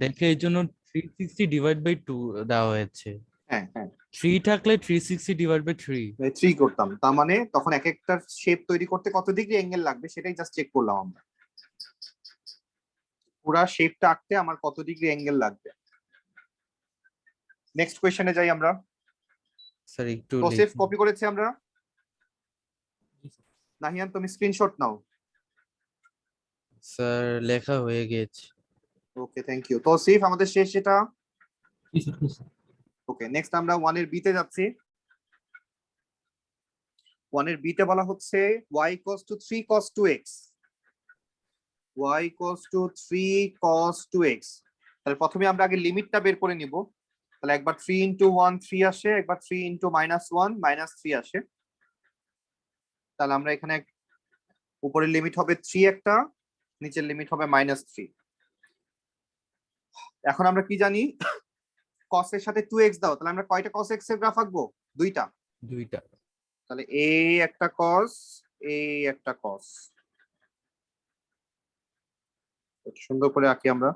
দেখে এই জন্য 360 ডিভাইড বাই 2 দেওয়া হয়েছে। হ্যাঁ হ্যাঁ 3 থাকলে 360 ডিভাইড বাই 3। 3 করতাম, তার মানে তখন এক একটা শেপ তৈরি করতে কত ডিগ্রি অ্যাঙ্গেল লাগবে সেটাই জাস্ট চেক করলাম আমরা। পুরা শেপটা আঁকতে আমার কত ডিগ্রি অ্যাঙ্গেল লাগবে। নেক্সট কোয়েশ্চেনে যাই আমরা। স্যার একটু তোসিফ কপি করেছি আমরা। নাহিয়ান তুমি স্ক্রিনশট নাও। স্যার লেখা হয়ে গেছে। ওকে থ্যাংক ইউ তোসিফ, আমাদের শেষ এটা। ওকে নেক্সট আমরা 1 এর বি তে যাচ্ছি। 1 এর বি তে বলা হচ্ছে y = 3 cos 2x, y = 3 cos 2x। তাহলে প্রথমে আমরা আগে লিমিটটা বের করে নিব। তাহলে একবার 3 × 1 3 আসে, একবার 3 × -1 -3 আসে। তাহলে আমরা এখানে উপরের লিমিট হবে 3 একটা, নিচের লিমিট হবে -3। এখন আমরা কি জানি, cos এর সাথে 2x দাও, তাহলে আমরা কয়টা cos x এর গ্রাফ আঁকবো? দুইটা। তাহলে এই একটা cos, এই একটা cos। সুন্দর করে আঁকি আমরা।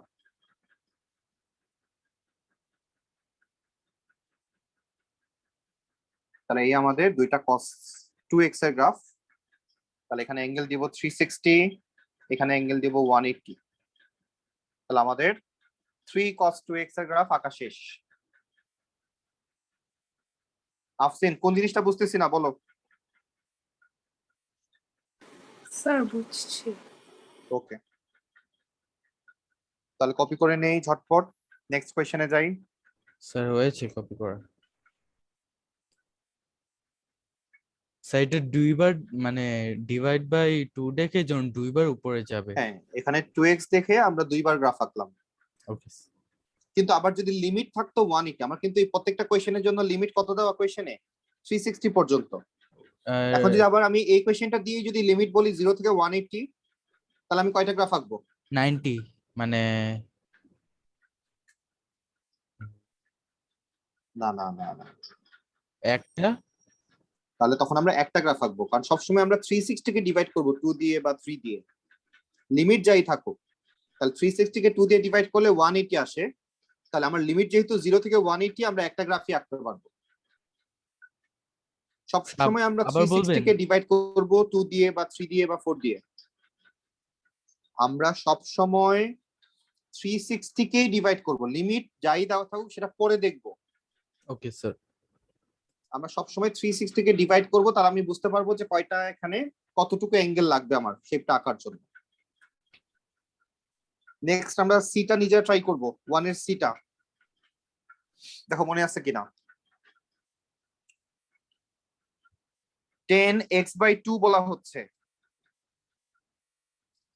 তাহলে এই আমাদের দুইটা cos 2x এর গ্রাফ। তাহলে এখানে অ্যাঙ্গেল দিব 360, এখানে অ্যাঙ্গেল দিব 180। তাহলে আমাদের 3 cos 2x এর গ্রাফ আঁকা শেষ। আফসিন কোন জিনিসটা বুঝতেছি না বলো। স্যার বুঝছি। ওকে তাহলে কপি করে নেই ঝটপট, নেক্সট কোয়েশ্চেনে যাই। স্যার হয়েছে কপি করা। স্যার এটা দুইবার মানে ডিভাইড বাই 2 দেখে যখন দুইবার উপরে যাবে। হ্যাঁ এখানে 2x দেখে আমরা দুইবার গ্রাফ আঁকলাম। ওকে। কিন্তু আবার যদি লিমিট থাকতো 180, আমার কিন্তু এই প্রত্যেকটা কোয়েশ্চেনের জন্য লিমিট কত দেওয়া কোয়েশ্চেনে 360 পর্যন্ত। এখন যদি আবার আমি এই কোয়েশ্চেনটা দিয়ে যদি লিমিট বলি 0 থেকে 180, তাহলে আমি কয়টা গ্রাফ আঁকবো? 90 মানে না না না না, একটা। তাহলে তখন আমরা একটা গ্রাফ আঁকবো, কারণ সবসময় আমরা 360 কে ডিভাইড করবো 2 দিয়ে বা 3 দিয়ে, লিমিট যাই থাকুক। তাহলে 360 কে 2 দিয়ে ডিভাইড করলে 180 আসে। তাহলে আমার লিমিট যেহেতু 0 থেকে 180, আমরা একটা গ্রাফই আঁকতে পারবো। সব সময় আমরা আবার 360 বলবেন। কে ডিভাইড করব 2 দিয়ে বা 3 দিয়ে বা 4 দিয়ে। আমরা সব সময় 360 কেই ডিভাইড করব, লিমিট যাই দেওয়া থাকুক সেটা পরে দেখব। Okay sir. আমরা সব সময় 360 কে ডিভাইড করব, তাহলে আমি বুঝতে পারবো যে কয়টা এখানে কতটুকু অ্যাঙ্গেল লাগবে আমার শেপটা আঁকার জন্য। নেক্সট আমরা সিটা নিজে ট্রাই করব। 1 এর সিটা দেখো মনে আছে কিনা। 10x/2 বলা হচ্ছে।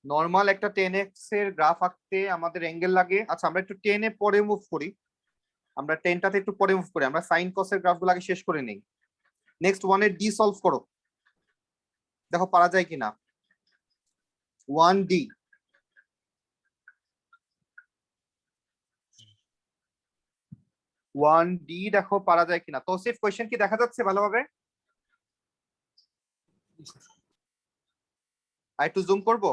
নরমাল একটা 10x এর গ্রাফ আঁকতে আমাদের অ্যাঙ্গেল লাগে। আচ্ছা আমরা একটু 10 এ পরে মুভ করি, আমরা 10টাতে একটু পরে মুভ করি, আমরা সাইন কস এর গ্রাফগুলো আগে শেষ করে নেই। নেক্সট 1 এর ডি সলভ করো, দেখো পারা যায় কিনা। 1D 1D দেখো পারা যায় কিনা। তোসিফ কোশ্চেন কি দেখা যাচ্ছে ভালোভাবে? আর একটু জুম করব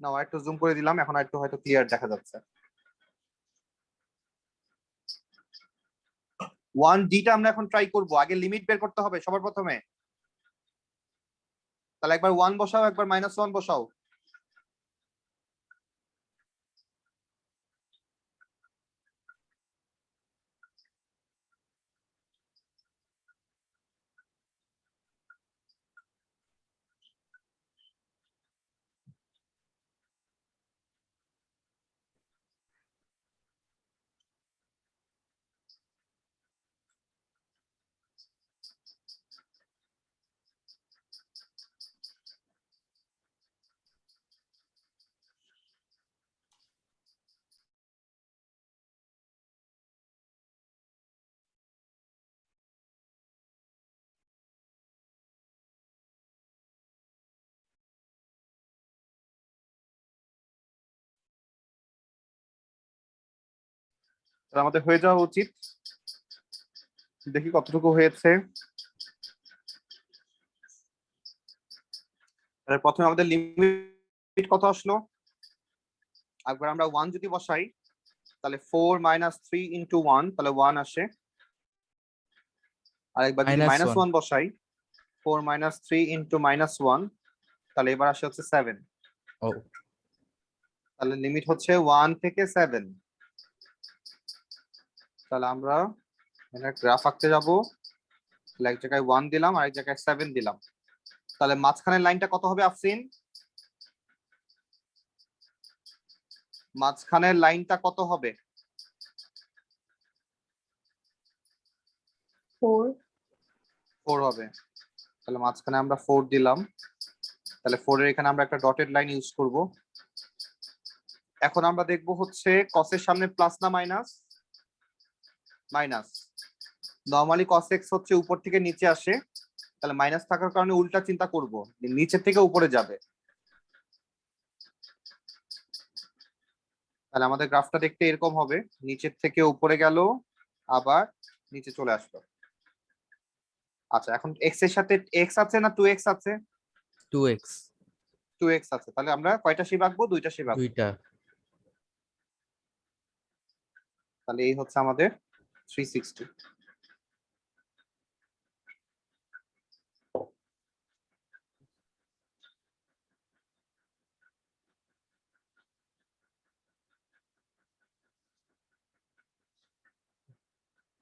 না, আর একটু জুম করে দিলাম, এখন আর একটু হয়তো ক্লিয়ার দেখা যাচ্ছে। 1D টা আমরা এখন ট্রাই করব। আগে লিমিট বের করতে হবে সবার প্রথমে। তাহলে একবার 1 বসাও, একবার -1 বসাও। আমাদের হয়ে যাওয়া উচিত, দেখি কতটুকু হয়েছে। প্রথমে আমাদের লিমিট কত আসলো? একবার আমরা 1 যদি বসাই তাহলে 4 - 3 × 1 তাহলে 1 আসে। আর একবার যদি -1 -1 বসাই 4 - 3 × -1 তাহলে এবার আসে হচ্ছে 7। ও তাহলে লিমিট হচ্ছে 1 থেকে 7। তাহলে আমরা এখানে গ্রাফ আঁকতে যাব। তাহলে এক জায়গায় 1 দিলাম আর এক জায়গায় 7 দিলাম। তাহলে মাঝখানের লাইনটা কত হবে আফসিন? মাঝখানের লাইনটা কত হবে? 4 4 হবে। তাহলে মাঝখানে আমরা 4 দিলাম। তাহলে 4 এর এখানে আমরা একটা ডটেড লাইন ইউজ করব। এখন আমরা দেখব হচ্ছে কসের সামনে প্লাস না minus? Minus. Normally cos x হচ্ছে উপর থেকে নিচে আসে, তাহলে মাইনাস থাকার কারণে উল্টা চিন্তা করব, নিচের থেকে উপরে যাবে। তাহলে আমাদের গ্রাফটা দেখতে এরকম হবে, নিচের থেকে উপরে গেল আবার নিচে চলে আসলো। আচ্ছা, এখন x এর সাথে x আছে না 2x আছে? 2x 2x আছে। তাহলে আমরা কয়টা শেপ আঁকবো? দুইটা শেপ আঁকবো। দুইটা। তাহলে এই হচ্ছে আমাদের 360।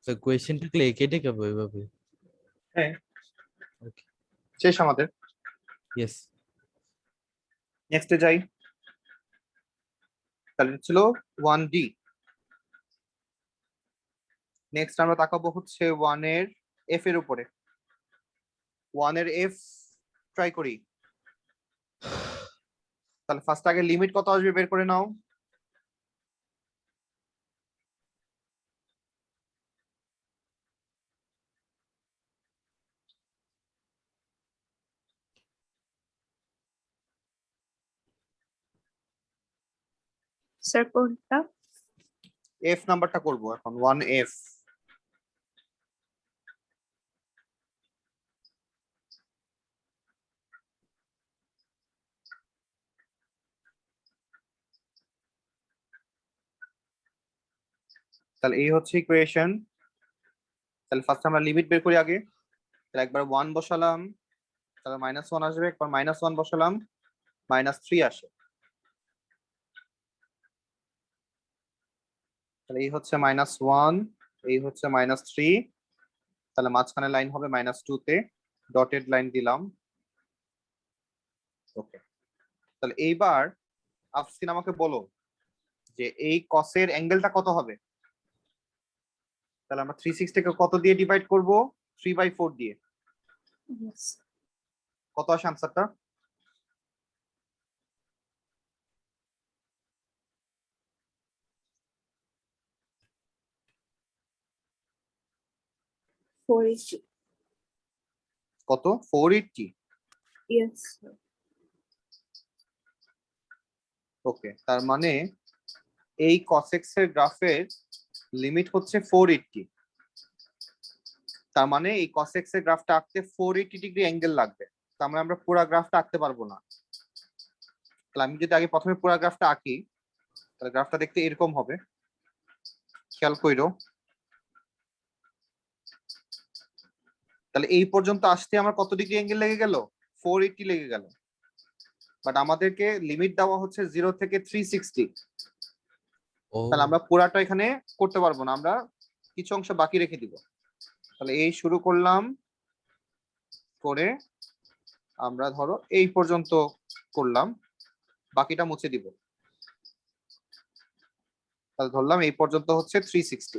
তো কোয়েশ্চেনটা কি কেটে যাবে ওইভাবে? হ্যাঁ, ওকে, শেষ আমাদের। ইয়েস। নেক্সটে যাই। তাহলে ছিল 1D। নেক্সট আমরা তাকাবো হচ্ছে 1 এর f এর উপরে। 1 এর f ট্রাই করি। তাহলে ফার্স্ট আগে লিমিট কত আসবে বের করে নাও। স্যার কোনটা? f নাম্বারটা করব এখন 1f। তাহলে এই হচ্ছে ইকুয়েশন। তাহলে ফার্স্ট আমরা লিমিট বের করি আগে। তাহলে একবার 1 বসালাম, তাহলে -1 আসবে। একবার -1 বসালাম, -3 আসে। তাহলে এই হচ্ছে -1, এই হচ্ছে -3। তাহলে মাঝখানে লাইন হবে -2 তে, ডটেড লাইন দিলাম। ওকে, তাহলে এইবার আফসিন আমাকে বলো যে এই কসের অ্যাঙ্গেলটা কত হবে। তাহলে আমরা 360 কে কত দিয়ে ডিভাইড করব? 3/4 দিয়ে। Yes. কত আসে আনসারটা? 480. কত? 480। Yes, sir. ওকে, তার মানে এই cos x এর গ্রাফের লিমিট হচ্ছে 480। তার মানে এই cos x এর গ্রাফটা আঁকতে 480 ডিগ্রি অ্যাঙ্গেল লাগবে। তার মানে আমরা পুরো গ্রাফটা আঁকতে পারবো না। তাহলে আমি যদি আগে প্রথমে পুরো গ্রাফটা আঁকি, তাহলে গ্রাফটা দেখতে এরকম হবে। খেয়াল কইরো। তাহলে এই পর্যন্ত আসতে আমার কত ডিগ্রি অ্যাঙ্গেল লেগে গেল? 480 লেগে গেল। বাট আমাদেরকে লিমিট দেওয়া হচ্ছে 0 থেকে 360। ও তাহলে আমরা পুরাটা এখানে করতে পারবো না, আমরা কিছু অংশ বাকি রেখে দিব। তাহলে এই শুরু করলাম, করে আমরা ধরো এই পর্যন্ত করলাম, বাকিটা মুছে দিব। তাহলে ধরলাম এই পর্যন্ত হচ্ছে 360।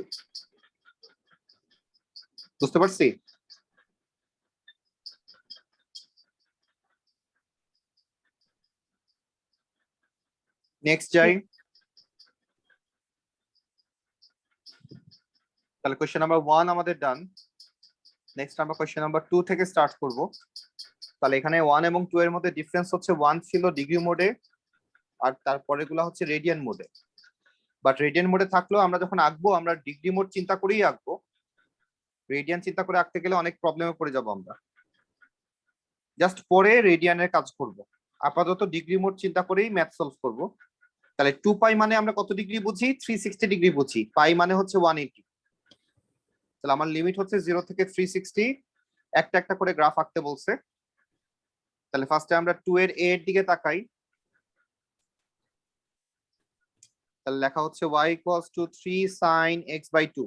বুঝতে পারছি? নেক্সট যাই। তাহলে কোয়েশ্চেন নাম্বার 1 আমাদের ডান। নেক্সট আমরা কোয়েশ্চেন নাম্বার 2 থেকে স্টার্ট করব। তাহলে এখানে 1 এবং 2 এর মধ্যে ডিফারেন্স হচ্ছে 1 ছিল ডিগ্রি মোডে, আর তারপরে গুলো হচ্ছে রেডিয়ান মোডে। বাট রেডিয়ান মোডে থাকলেও আমরা যখন আঁকবো আমরা ডিগ্রি মোড চিন্তা করেই আঁকবো। রেডিয়ান চিন্তা করে আঁকতে গেলে অনেক প্রবলেমে পড়ে যাবো আমরা। জাস্ট পরে রেডিয়ানের কাজ করব। আপাতত ডিগ্রি মোড চিন্তা করেই ম্যাথ সলভ করব। তাহলে 2 পাই মানে আমরা কত ডিগ্রি বুঝি? 360 ডিগ্রি বুঝি। পাই মানে হচ্ছে 180। তাহলে আমার লিমিট হচ্ছে 0 থেকে 360। একটা একটা করে গ্রাফ আঁকতে বলছে। তাহলে ফার্স্টে আমরা 2 এর a এর দিকে তাকাই। তাহলে লেখা হচ্ছে y equals to 3 sin x by 2।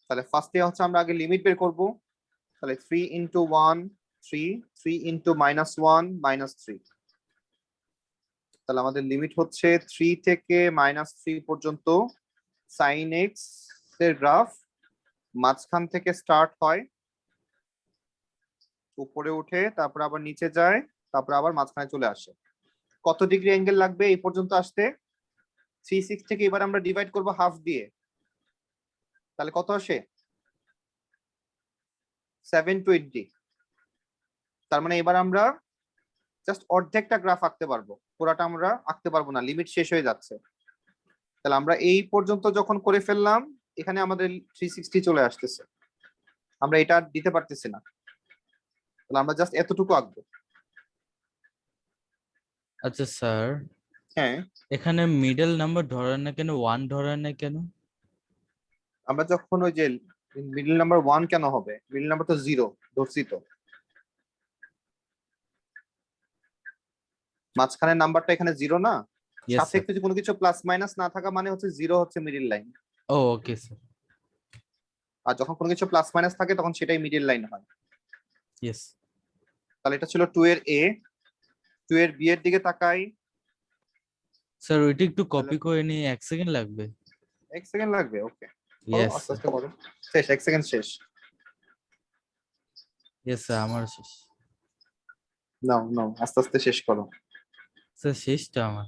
তাহলে ফার্স্টে হচ্ছে আমরা আগে লিমিট বের করব। তাহলে 3 into 1 3 3 into -1 -3। তাহলে আমাদের লিমিট হচ্ছে 3 থেকে -3 পর্যন্ত sin x এর গ্রাফ মাঝখান থেকে স্টার্ট হয়, উপরে উঠে তারপর আবার নিচে যায়, তারপর আবার মাঝখানে চলে আসে। কত ডিগ্রি অ্যাঙ্গেল লাগবে এই পর্যন্ত আসতে? 360 থেকে এবার আমরা ডিভাইড করব হাফ দিয়ে। তাহলে কত আসে? 720। তার মানে এবার আমরা জাস্ট অর্ধেকটা গ্রাফ আঁকতে পারবো, পুরাটা আমরা আঁকতে পারবো না, লিমিট শেষ হয়ে যাচ্ছে। তাহলে আমরা এই পর্যন্ত যখন করে ফেললাম, এখানে আমাদের 360 চলে আসতেছে, আমরা এটা আর দিতে পারতেছি না। তাহলে আমরা জাস্ট এতটুকু আঁকবো। আচ্ছা স্যার, হ্যাঁ, এখানে মিডল নাম্বার ধরেন না কেন, 1 ধরেন না কেন? আমরা যখন ওই যে মিডল নাম্বার 1 কেন হবে? মিডল নাম্বার তো 0 ধরছি তো। মাঝখানের নাম্বারটা এখানে 0 না? ইয়েস সাথে স্যার। যদি কোনো কিছু প্লাস মাইনাস না থাকা মানে হচ্ছে 0 হচ্ছে মিডল লাইন। ও ওকে স্যার। আর যখন কোনো কিছু প্লাস মাইনাস থাকে তখন সেটাই মিডল লাইন হয়। ইয়েস তাহলে এটা ছিল 2 এর a। 2 এর b এর দিকে তাকাই। স্যার, ওইটা একটু কপি করে নিয়ে 1 সেকেন্ড লাগবে। 1 সেকেন্ড লাগবে? ওকে, ইয়েস আস্তে আস্তে করো। শেষ, 1 সেকেন্ড শেষ। ইয়েস স্যার, আমার শেষ। নাও নাও, আস্তে আস্তে শেষ করো। স্যার শেষটা আমার।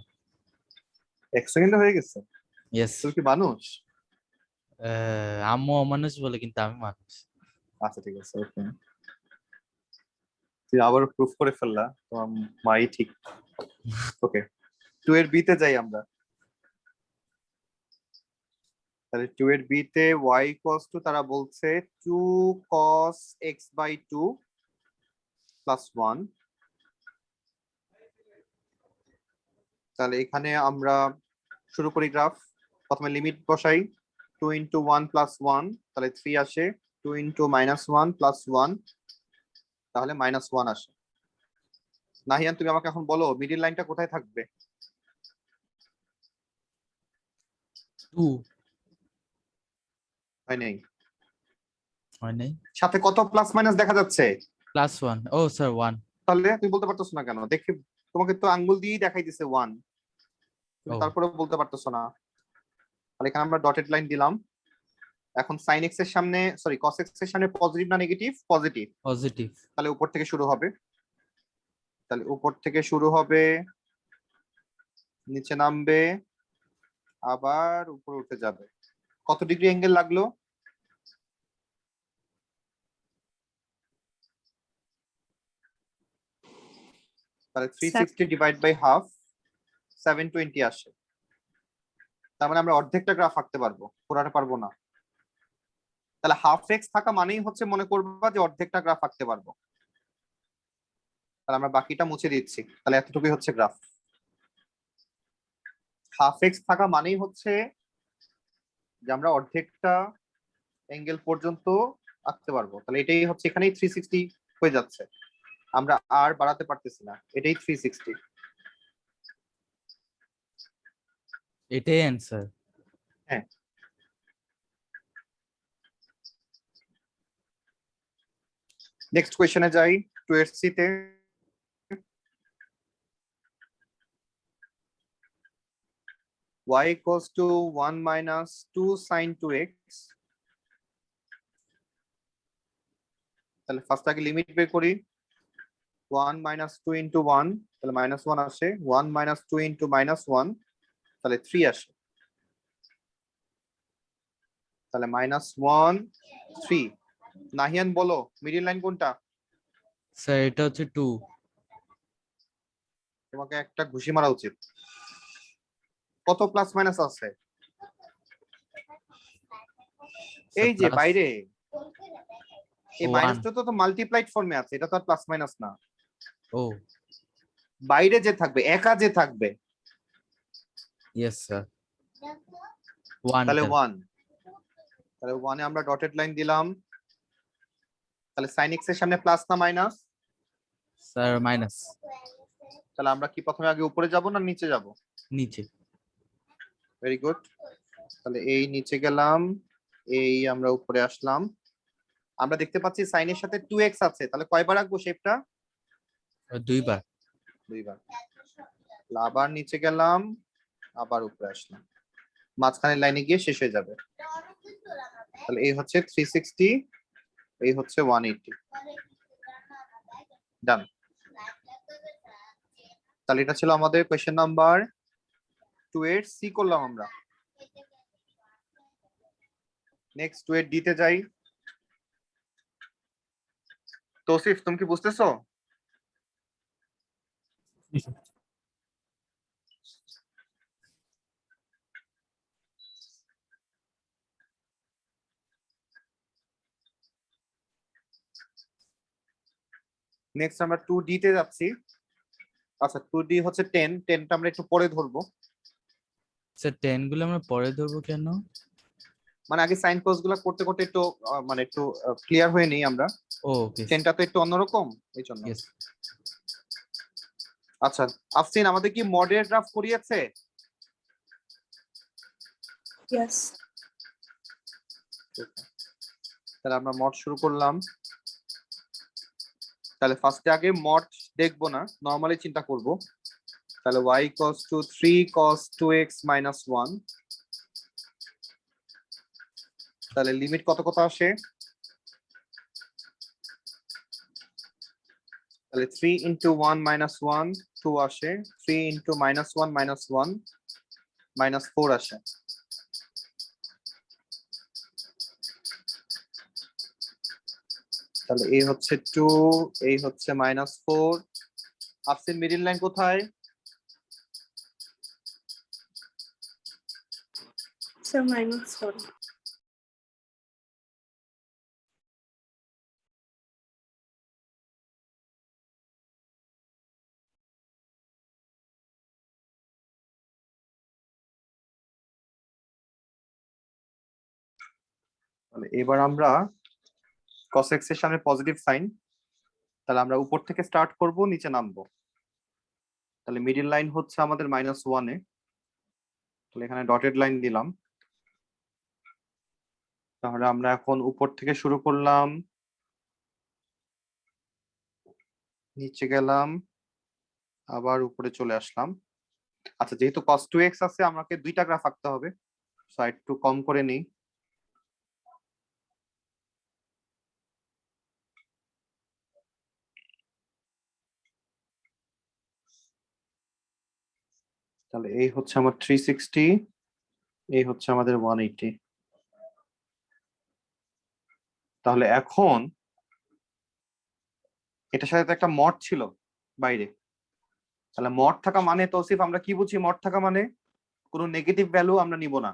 1 সেকেন্ডে হয়ে গেছে? ইয়েস। তুমি কি মানুষ? আম্মু অমানুষ বলে, কিন্তু আমি মানুষ। আচ্ছা ঠিক আছে, ওকে। তুই আবার প্রুফ করে ফেললা তোমার মাই ঠিক। ওকে, 2 এর b তে যাই আমরা। তাহলে 2 এর b তে y ইকুয়ালস টু, তারা বলছে 2 cos x by 2 প্লাস 1। তাহলে এখানে আমরা শুরু করি গ্রাফ। প্রথমে লিমিট বসাই। 2 into 1 plus 1, তাহলে 3 আসে। 2 into -1 plus 1, তাহলে -1 আসে। নাহিয়ান, তুমি আমাকে এখন বলো মিডিল লাইনটা কোথায় থাকবে? 2 হয় নাই? হয় নাই। সাথে কত প্লাস মাইনাস দেখা যাচ্ছে? +1। ও স্যার 1। তাহলে তুমি বলতে পারতেছো না কেন? দেখি, তোমাকে তো আঙ্গুল দিয়েই দেখাই দিছে 1, তুমি ও তারপরে বলতে পারতেছো না। তাহলে এখানে আমরা ডটেড লাইন দিলাম। এখন sin x এর সামনে, সরি cos x এর সামনে পজিটিভ না নেগেটিভ? পজিটিভ। পজিটিভ। তাহলে উপর থেকে শুরু হবে। তাহলে উপর থেকে শুরু হবে, নিচে নামবে, আবার উপরে উঠে যাবে। কত ডিগ্রি অ্যাঙ্গেল লাগলো? তাহলে 360 ডিভাইড বাই হাফ 720 আসে। তার মানে আমরা অর্ধেকটা গ্রাফ আঁকতে পারবো, পুরাটা পারবো না। তাহলে হাফ এক্স থাকা মানেই হচ্ছে মনে করবা যে অর্ধেকটা গ্রাফ আঁকতে পারবো। তাহলে আমরা বাকিটা মুছে দিচ্ছি। তাহলে এতটুকুই হচ্ছে গ্রাফ। হাফ এক্স থাকা মানেই হচ্ছে যে আমরা অর্ধেকটা অ্যাঙ্গেল পর্যন্ত আঁকতে পারবো। তাহলে এটাই হচ্ছে, এখানেই 360 হয়ে যাচ্ছে, আমরা আর বাড়াতে পারতেছি না, এটাই 360। এটাই অ্যান্সার। হ্যাঁ। নেক্সট কোয়েশ্চেনে যাই। 2 এর সি তে y equals to 1 minus 2 sin 2x। তাহলে ফার্স্ট আগে লিমিট বের করি। 1 minus 2 into 1, তাহলে -1 আসে। 1 minus 2 into -1, তাহলে 3 আসে। তাহলে -1 3। নাহিয়ান বলো মিডিল লাইন কোনটা? স্যার এটা হচ্ছে 2। তোমাকে একটা ঘুষি মারা উচিত। কত প্লাস মাইনাস আছে? এই যে বাইরে, এই 1। মাইনাসটা তো মাল্টিপ্লাইড ফর্মে আছে, এটা তো আর প্লাস মাইনাস না। ও বাইরে যে থাকবে, একা যে থাকবে, ইয়েস স্যার তাহলে ওয়ানটা 1। তাহলে 1 এ আমরা ডটেড লাইন দিলাম। তাহলে sin x এর সামনে প্লাস না মাইনাস? স্যার মাইনাস তাহলে আমরা কি প্রথমে আগে উপরে যাব না নিচে যাব? নিচে ভেরি গুড। তাহলে এই নিচে গেলাম, এই আমরা উপরে আসলাম। আমরা দেখতে পাচ্ছি sin এর সাথে 2x আছে, তাহলে কয়বার রাখবো শেপটা? দুইবার দুইবার। তাহলে আবার নিচে গেলাম, আবার উপরে আসলাম, মাঝখানের লাইনে গিয়ে শেষ হয়ে যাবে। তাহলে এই হচ্ছে 360, এই হচ্ছে 180। ডান। তাহলে এটা ছিল আমাদের কোয়েশ্চেন নাম্বার 2 এর সি করলাম আমরা। নেক্সট 2 এর ডি তে যাই। তৌসিফ তুমি কি বুঝতেছো? নেক্সট আমরা 2D তে যাচ্ছি। আচ্ছা 2D হচ্ছে 10, 10টা আমরা একটু পরে ধরবো। স্যার 10 গুলো আমরা পরে ধরবো কেন? মানে আগে সাইন কোস গুলো করতে করতে একটু মানে একটু ক্লিয়ার হয়ে নেই আমরা। ও ওকে 10টা তো একটু অন্যরকম, এই জন্য। ইয়েস আচ্ছা আফসিন, আমাদের কি মডেল গ্রাফ করিয়েছে? Yes. তাহলে আমরা মড শুরু করলাম। তাহলে ফার্স্টে আগে মড দেখবো না, নরমালি চিন্তা করব। তাহলে y cos to 3 cos 2x minus 1। তাহলে লিমিট কত কত আসে? তাহলে 3 into 1 minus 1 2 আসে, 3 into minus 1 minus 1 minus 4 আসে। তাহলে এই হচ্ছে 2, এই হচ্ছে -4। আফসিন মিডল লাইন কোথায়? So -4. তাহলে এবার আমরা cos x এর সামনে পজিটিভ সাইন, তাহলে আমরা উপর থেকে স্টার্ট করব, নিচে নামবো। তাহলে মিডল লাইন হচ্ছে আমাদের -1 এ, তাহলে এখানে ডটেড লাইন দিলাম। তাহলে আমরা এখন উপর থেকে শুরু করলাম, নিচে গেলাম, আবার উপরে চলে আসলাম। আচ্ছা যেহেতু cos 2x আছে, আমাকে দুইটা গ্রাফ আঁকতে হবে, সো একটু কম করে নিই। তাহলে এই হচ্ছে আমার 360, এই হচ্ছে আমাদের 180। তাহলে এখন এটার সাথে তো একটা মড ছিল বাইরে, তাহলে মড থাকা মানে তৌসিফ আমরা কি বুঝি? মড থাকা মানে কোনো নেগেটিভ ভ্যালু আমরা নিব না।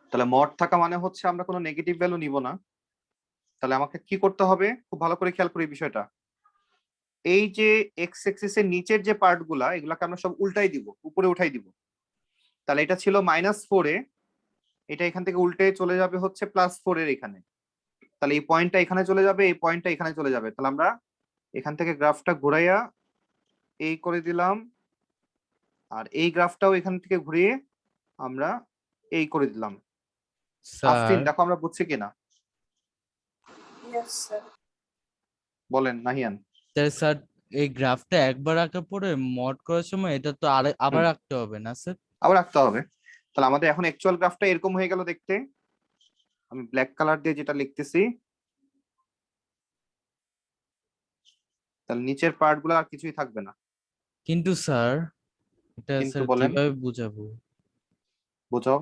তাহলে মড থাকা মানে হচ্ছে আমরা কোনো নেগেটিভ ভ্যালু নিব না। তাহলে আমাকে কি করতে হবে, খুব ভালো করে খেয়াল করি বিষয়টা। এই যে এক্স এক্সিস এর নিচের যে পার্ট গুলা, এগুলাকে আমরা সব উল্টাই দিব, উপরে উঠাই দিব। তাহলে এটা ছিল -4 এ, এটা এখান থেকে উল্টে চলে যাবে হচ্ছে +4 এর এখানে। তাহলে এই পয়েন্টটা এখানে চলে যাবে, এই পয়েন্টটা এখানে চলে যাবে। তাহলে আমরা এখান থেকে গ্রাফটা ঘুরাইয়া এই করে দিলাম, আর এই গ্রাফটাও এখান থেকে ঘুরিয়ে আমরা এই করে দিলাম। স্যার আফরিন দেখো আমরা বুঝছি কিনা, Yes, sir. বলেন নাহিয়ান। তাহলে স্যার এই গ্রাফটা একবার আঁকার পরে মড করার সময় এটা তো আবার আঁকতে হবে না স্যার? আবার রাখতে হবে। তাহলে আমাদের এখন অ্যাকচুয়াল গ্রাফটা এরকম হয়ে গেল দেখতে। আমি ব্ল্যাক কালার দিয়ে যেটা লিখতেছি, তাহলে নিচের পার্ট গুলো আর কিছুই থাকবে না। কিন্তু স্যার এটা কিন্তু স্যার বলেন, কিভাবে বুঝাবো? বোঝাও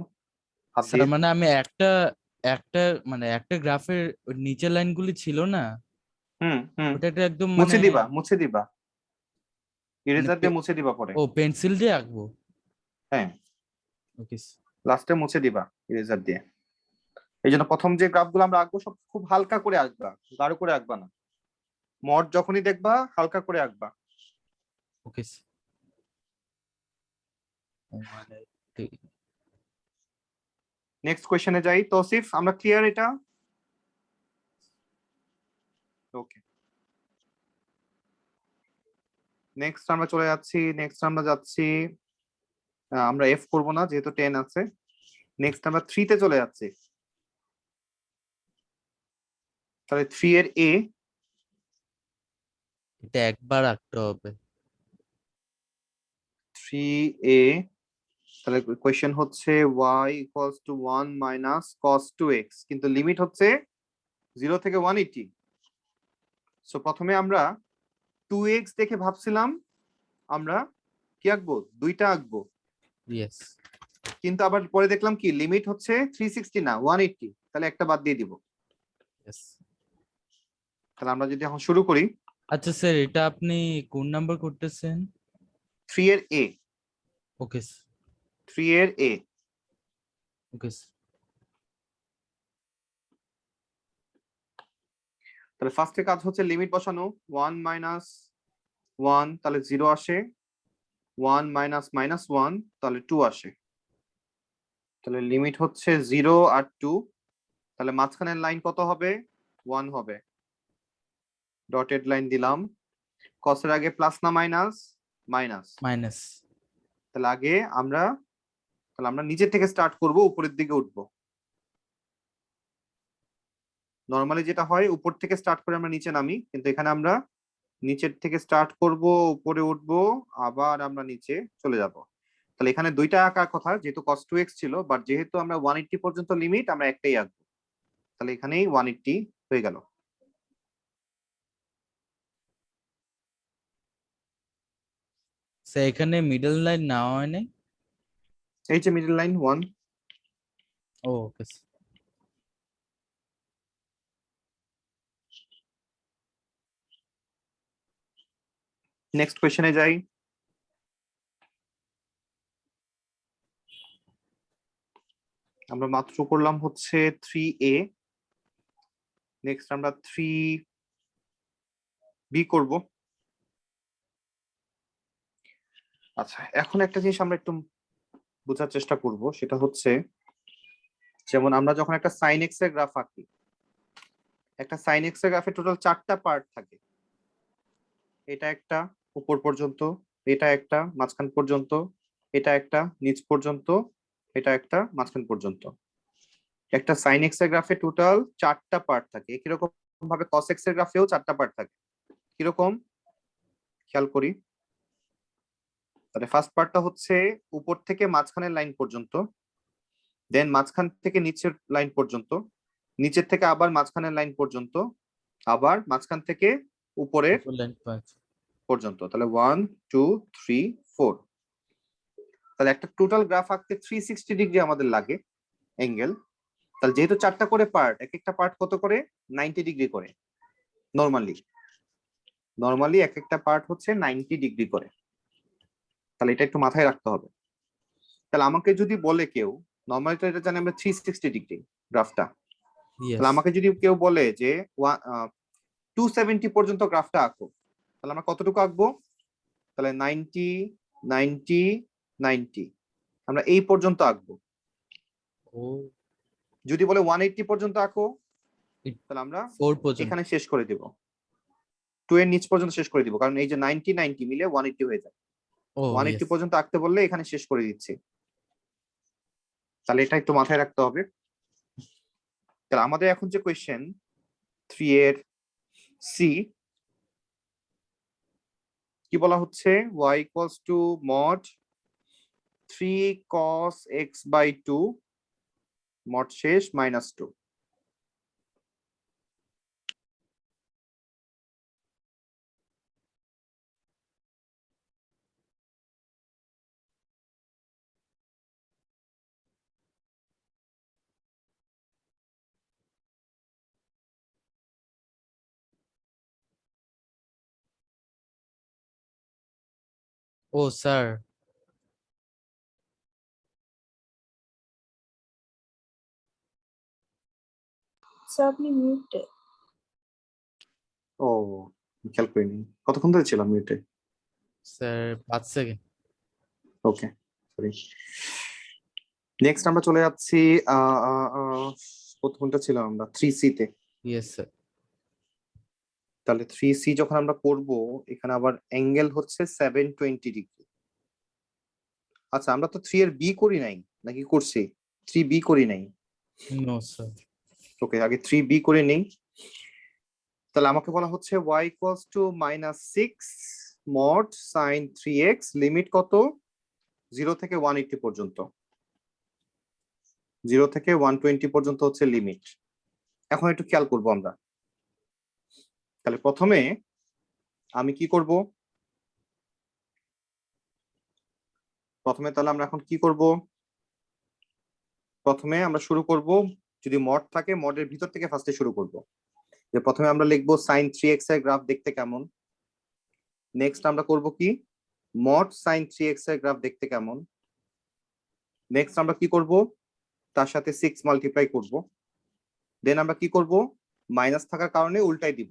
হাত স্যার দিয়ে। মানে আমি একটা মানে একটা গ্রাফের নিচের লাইনগুলি ছিল না, হুম হুম, ওটা একটা একদম মুছে মানে দিবা, মুছে দিবা, মানে ইরেজার দিয়ে মুছে দিবা পরে। ও পেন্সিল দিয়ে আঁকবো? হ্যাঁ, ওকে লাস্টে মুছে দিবা ইরেজার দিয়ে। এই জন্য প্রথম যে গ্রাফ গুলো আমরা আঁকবো সব খুব হালকা করে আঁকবা, গাঢ় করে আঁকবা না। মড যখনই দেখবা হালকা করে আঁকবা। ওকে মানে নেক্সট কোয়েশ্চেনে যাই। তৌসিফ, আমরা ক্লিয়ার এটা? ওকে, নেক্সট আমরা চলে যাচ্ছি। আমরা এফ করব না যেহেতু 10 আছে। নেক্সট আমরা 3 তে চলে যাচ্ছি। তাহলে 3 এর এ, এটা একবার আঁকতে হবে। 3a, তাহলে কোয়েশ্চেন হচ্ছে y equals two 1 minus cos 2x, কিন্তু লিমিট হচ্ছে 0 থেকে 180। সো প্রথমে আমরা 2x দেখে ভাবছিলাম আমরা কি আঁকবো, দুইটা আঁকবো, ইয়েস। কিন্তু আবার পরে দেখলাম কি লিমিট হচ্ছে 360 না 180, তাহলে একটা বাদ দিয়ে দিব। ইয়েস। তাহলে আমরা যদি এখন শুরু করি, আচ্ছা স্যার, এটা আপনি কোন নাম্বার করতেছেন? 3 এর a, ওকে 3 এর a। ওকে তাহলে ফার্স্টে কাজ হচ্ছে লিমিট বসানো। 1 মাইনাস 1 তাহলে 0 আসে, 1 মাইনাস মাইনাস 1 তাহলে 2 আসে। তাহলে লিমিট হচ্ছে 0 আর 2, তাহলে মাঝখানের লাইন কত হবে, 1 হবে। ডটেড লাইন দিলাম। কসের আগে প্লাস না মাইনাস, মাইনাস। মাইনাস। তাহলে আমরা নিচের থেকে স্টার্ট করব, উপরের দিকে উঠবো। নরমালি যেটা হয় উপর থেকে স্টার্ট করে আমরা নিচে নামি, কিন্তু এখানে আমরা নিচের থেকে স্টার্ট করব, উপরে উঠবো, আবার আমরা নিচে চলে যাব। তাহলে এখানে দুইটা আঁকার কথা, যেহেতু cos 2x ছিল, বাট যেহেতু আমরা 180 পর্যন্ত লিমিট, আমরা একটাই আঁকবো। তাহলে এখানেই 180 হয়ে গেল। স্যার এখানে মিডল লাইন নেওয়া হয় নাই? এই যে মিডল লাইন 1। ও ওকে। নেক্সট কোয়েশ্চেনে যাই। আমরা মাত্র করলাম হচ্ছে 3a, নেক্সট আমরা 3b করব। আচ্ছা, এখন একটা জিনিস আমরা একটু বোঝার চেষ্টা করব, সেটা হচ্ছে যেমন আমরা যখন একটা সাইন এক্স এর গ্রাফ আঁকি, একটা সাইন এক্স এর গ্রাফে টোটাল 4টা পার্ট থাকে। এটা একটা উপর পর্যন্ত, এটা একটা মাঝখান পর্যন্ত, এটা একটা নিচ পর্যন্ত, এটা একটা মাঝখান পর্যন্ত। একটা সাইন এক্স এর গ্রাফে টোটাল 4টা পার্ট থাকে। একই রকম ভাবে কস এক্স এর গ্রাফেও 4টা পার্ট থাকে। কিরকম খেয়াল করি। তাহলে ফার্স্ট পার্টটা হচ্ছে উপর থেকে মাঝখানের লাইন পর্যন্ত, দেন মাঝখান থেকে নিচের লাইন পর্যন্ত, নিচের থেকে আবার মাঝখানের লাইন পর্যন্ত, আবার মাঝখান থেকে উপরের লাইন পর্যন্ত। তাহলে 1 2 3 4। তাহলে একটা টোটাল গ্রাফ আঁকতে 360 ডিগ্রি আমাদের লাগে অ্যাঙ্গেল। তাহলে যেহেতু 4টা করে পার্ট, এক একটা পার্ট কত করে, 90 ডিগ্রি করে। নরমালি এক একটা পার্ট হচ্ছে 90 ডিগ্রি করে। তাহলে এটা একটু মাথায় রাখতে হবে। তাহলে আমাকে যদি বলে কেউ, নরমালি তো এটা জানি আমরা 360 ডিগ্রি গ্রাফটা, ইয়েস। তাহলে আমাকে যদি কেউ বলে যে 270 পর্যন্ত গ্রাফটা আঁকো, তাহলে আমরা কতটুকু আঁকবো, তাহলে 90 90 90, আমরা এই পর্যন্ত আঁকবো। ও যদি বলে 180 পর্যন্ত আঁকো, তাহলে আমরা 4 পর্যন্ত। এখানে শেষ করে দিব, 2 এর নিচ পর্যন্ত শেষ করে দিব, কারণ এই যে 90 90 মিলে 180 হয়ে যায়। ও 180 ইয়েস। পর্যন্ত আঁকতে বললে এখানে শেষ করে দিচ্ছি। তাহলে এটা একটু মাথায় রাখতে হবে। তাহলে আমাদের এখন যে কোয়েশ্চেন 3 এর সি, কি বলা হচ্ছে, y equals to mod 3 cos x by 2 mod শেষ -2। ও স্যার, স্যার আপনি মিউটে। ও খেয়াল করিনি, কতক্ষণ ধরে ছিলাম মিউটে? Sir 5 second. Okay, sorry. Next আমরা চলে যাচ্ছি কতক্ষণটা ছিলাম আমরা 3C তে। Yes sir. তাহলে 3C যখন আমরা করব, এখানে আবার অ্যাঙ্গেল হচ্ছে 720 ডিগ্রি। আচ্ছা, আমরা তো 3 এর বি করি নাই, নাকি করছি? 3B করি নাই। No sir. ওকে, আগে 3B করে নেই। তাহলে আমাকে বলা হচ্ছে y equals two -6 mod sin 3x, limit কত? 0 থেকে 180 পর্যন্ত। 0 থেকে 120 পর্যন্ত হচ্ছে লিমিট। এখন একটু খেয়াল করব আমরা। তাহলে প্রথমে আমি কি করব? তাহলে আমরা এখন কি করব? প্রথমে আমরা শুরু করব, যদি মড থাকে মডের ভিতর থেকে ফার্স্টে শুরু করব। যে প্রথমে আমরা লিখবো sin 3x এর গ্রাফ দেখতে কেমন। নেক্সট আমরা করব কি? মড sin 3x এর গ্রাফ দেখতে কেমন। নেক্সট আমরা কি করব? তার সাথে 6 মাল্টিপ্লাই করব। দেন আমরা কি করব? মাইনাস থাকার কারণে উল্টাই দিব।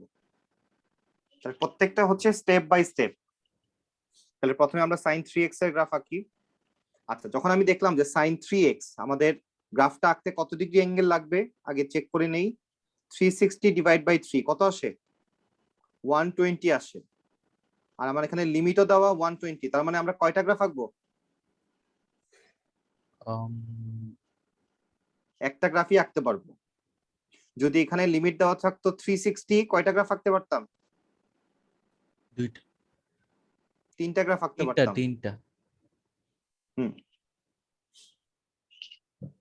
তাহলে প্রত্যেকটা হচ্ছে স্টেপ বাই স্টেপ। তাহলে প্রথমে আমরা sin 3x এর গ্রাফ আঁকি। আচ্ছা, যখন আমি দেখলাম যে sin 3x আমাদের গ্রাফটা আঁকতে কত ডিগ্রি অ্যাঙ্গেল লাগবে, আগে চেক করে নেই। 360 ডিভাইড বাই 3 কত আসে? 120 আসে। আর আমার এখানে লিমিটও দেওয়া 120, তার মানে আমরা কয়টা গ্রাফ আঁকবো? একটা গ্রাফই আঁকতে পারবো। যদি এখানে লিমিট দেওয়া থাকতো 360, কয়টা গ্রাফ আঁকতে পারতাম? দুইটা, তিনটা গ্রাফ আঁকতে তিনটা পারতাম। তিনটা।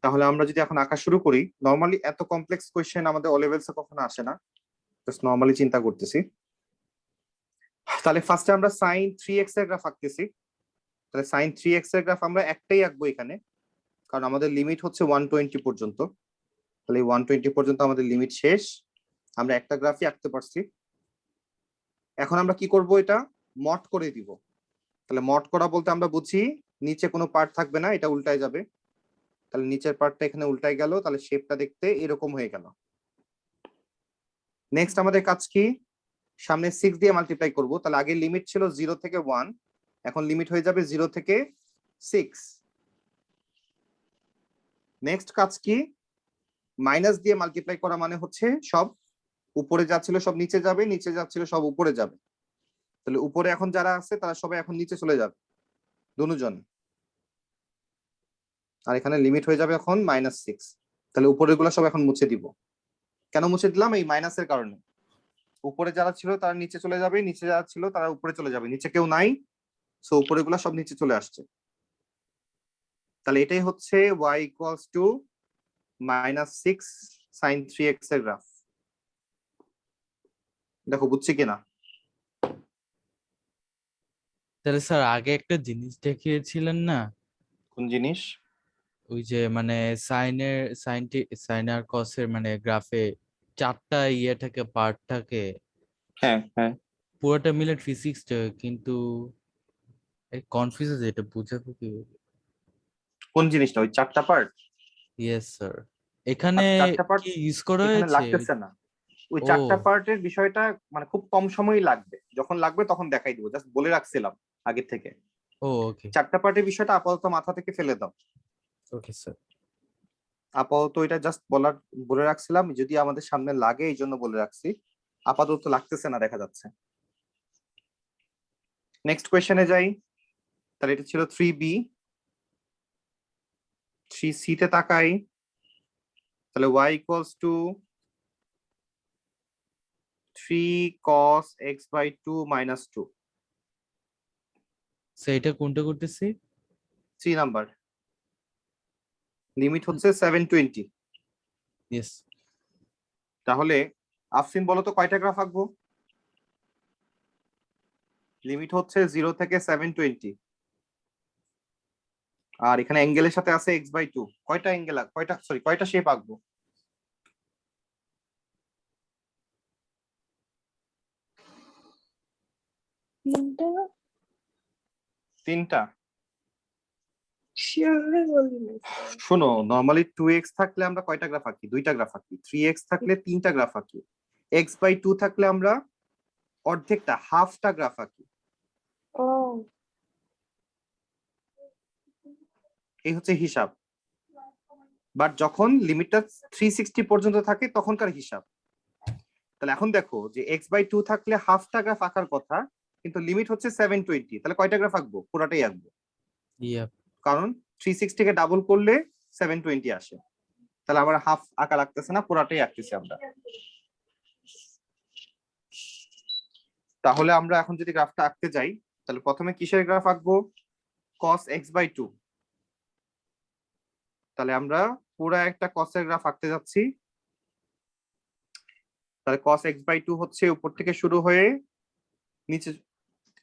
তাহলে আমরা যদি এখন আঁকা শুরু করি, নরমালি এত কমপ্লেক্স কোয়েশ্চেন আমাদের ও লেভেলসে কখনো আসে না, জাস্ট নরমালি চিন্তা করতেছি। তাহলে ফার্স্টে আমরা sin 3x এর গ্রাফ আঁকতেছি। তাহলে sin 3x এর গ্রাফ আমরা একটাই আঁকবো এখানে, কারণ আমাদের লিমিট হচ্ছে 120 পর্যন্ত। তাহলে 120 পর্যন্ত আমাদের লিমিট শেষ, আমরা একটা গ্রাফই আঁকতে পারছি। এখন আমরা কি করব? এটা মড করে দিব। তাহলে মড করা বলতে আমরা বুঝি নিচে কোনো পার্ট থাকবে না, এটা উল্টায় যাবে। তাহলে নিচের পার্টটা এখানে উল্টায় গেল, তাহলে শেপটা দেখতে এরকম হয়ে গেল। নেক্সট আমাদের কাজ কি? সামনে 6 দিয়ে মাল্টিপ্লাই করব। তাহলে আগে লিমিট ছিল 0 থেকে 1, এখন লিমিট হয়ে যাবে 0 থেকে 6। নেক্সট কাজ কি? মাইনাস দিয়ে মাল্টিপ্লাই করা মানে হচ্ছে সব উপরে যাচ্ছিল সব নিচে যাবে, নিচে যাচ্ছিল সব উপরে যাবে। তাহলে উপরে এখন যারা আছে তারা সবাই এখন নিচে চলে যাবে, দুজন। আর এখানে লিমিট হয়ে যাবে এখন -6। তাহলে উপরের গুলো সব এখন মুছে দিব। কেন মুছে দিলাম? এই মাইনাসের কারণে। উপরে যারা ছিল তারা নিচে চলে যাবে, নিচে যারা ছিল তারা উপরে চলে যাবে, নিচে কেউ নাই, সো উপরে গুলা সব নিচে চলে আসছে। তাহলে এটাই হচ্ছে y equals two -6 sin 3x এর গ্রাফ। দেখো বুঝছি কিনা? তাহলে স্যার আগে একটা জিনিস দেখিয়েছিলেন না, কোন জিনিস? ওই যে মানে সাইন আর কসের মানে গ্রাফে 4টা ইয়ে থাকে, পার্ট থাকে, হ্যাঁ হ্যাঁ। পুরোটা মিলে 360, কিন্তু কনফিউজ আছে, এটা বুঝাবো কি? কোন জিনিসটা? ওই 4টা পার্ট? Yes sir. এখানে 4টা পার্ট কি ইউজ করা এখানে হয়েছে? লাগতেছে না। ওই ও 4টা পার্টের বিষয়টা মানে খুব কম সময়ই লাগবে, যখন লাগবে তখন দেখাই দিব, জাস্ট বলে রাখছিলাম আগে থেকে। ও ওকে 4টা পার্টের বিষয়টা আপাতত মাথা থেকে ফেলে দাও। Okay sir. আপাতত এটা জাস্ট বলে রাখছিলাম, যদি আমাদের সামনে লাগে এই জন্য বলে রাখছি। আপাতত লাগতেছে না, দেখা যাচ্ছে। নেক্সট কোয়েশ্চেনে যাই। তাহলে এটা ছিল 3B। 3C তে তাকাই। তাহলে y equals two 3 cos x by 2 minus 2। Sir এটা কোনটা করতেছি? 3 নাম্বার। লিমিট হচ্ছে 720। ইয়েস। তাহলে আফসিন বলো তো কয়টা গ্রাফ আঁকবো? লিমিট হচ্ছে 0 থেকে 720, আর এখানে অ্যাঙ্গেলের সাথে আছে x by 2। কয়টা অ্যাঙ্গেল কয়টা শেপ আঁকবো? তিনটা। শিওরলি বলি না। শোনো, নরমালি 2x থাকলে আমরা কয়টা গ্রাফ আঁকি? দুইটা গ্রাফ আঁকি। 3x থাকলে তিনটা গ্রাফ আঁকি। x by 2 থাকলে আমরা অর্ধেকটা হাফটা গ্রাফ আঁকি। Oh. এই হচ্ছে হিসাব। বাট যখন লিমিটটা 360 পর্যন্ত থাকে তখনকার হিসাব। তাহলে এখন দেখো যে x/2 থাকলে হাফটা গ্রাফ আঁকার কথা, কিন্তু লিমিট হচ্ছে 720, তাহলে কয়টা গ্রাফ আঁকবো? পুরোটাই আঁকবো, ইয়া কারণ 360 কে ডাবল করলে 720 আসে। তাহলে আমার হাফ আঁকা লাগতেছে না, পুরাটাই আঁকতেছি আমরা। তাহলে আমরা এখন যদি গ্রাফটা আঁকতে যাই, তাহলে প্রথমে কিসের গ্রাফ আঁকবো? cos x/2। তাহলে আমরা পুরা একটা cos এর গ্রাফ আঁকতে যাচ্ছি। তাহলে cos x/2 হচ্ছে উপর থেকে শুরু হয়ে নিচে